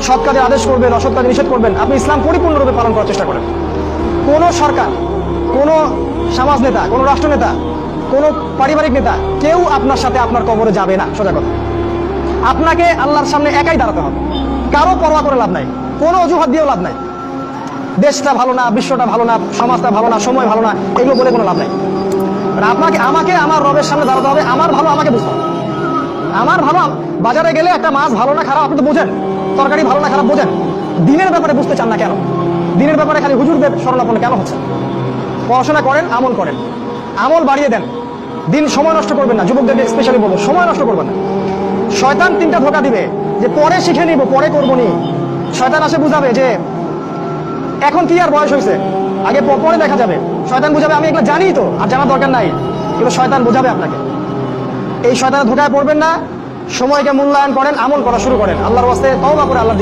সৎ কাজের আদেশ করবেন, অসৎ কাজে নিষেধ করবেন। আপনি ইসলাম পরিপূর্ণরূপে পালন করার চেষ্টা করেন। কোনো সরকার, কোনো সমাজ নেতা, কোনো রাষ্ট্র নেতা, কোনো পারিবারিক নেতা কেউ আপনার সাথে আপনার কবরে যাবে না। সোজা কথা, আপনাকে আল্লাহর সামনে একাই দাঁড়াতে হবে। কারো পরোয়া করে লাভ নাই, কোনো অজুহাত দিয়েও লাভ নাই। দেশটা ভালো না, বিশ্বটা ভালো না, সমাজটা ভালো না, সময় ভালো না, এগুলো বলে কোনো লাভ নাই। আপনাকে আমাকে আমার রবের সামনে দাঁড়াতে হবে। আমার ভালো আমাকে বুঝতে হবে। আমার ভালো, বাজারে গেলে একটা মাছ ভালো না খারাপ আপনি তো বোঝেন, তরকারি ভালো না খারাপ বোঝেন। দিনের ব্যাপারে বুঝতে চান না কেন? দিনের ব্যাপারে খালি হুজুরদের শরণাপন্ন কেন হচ্ছে? পড়াশোনা করেন, আমল করেন, আমল বাড়িয়ে দেন। দিন সময় নষ্ট করবেন না। যুবকদেরকে স্পেশালি বলবো, সময় নষ্ট করবেন না। শয়তান তিনটা ধোঁকা দিবে যে পরে শিখে নিব, পরে করবো নি। শয়তান আসে বুঝাবে যে এখন কি আর বয়স হয়েছে, আগে পরে দেখা যাবে। শয়তান বুঝাবে আমি এগুলো জানি তো, আর জানার দরকার নাই। কিন্তু শয়তান বুঝাবে আপনাকে। এই শয়তানের ধোঁকায় পড়বেন না। সময়কে মূল্যায়ন করেন, আমল করা শুরু করেন। আল্লাহর ওয়াস্তে তওবা করে আল্লাহ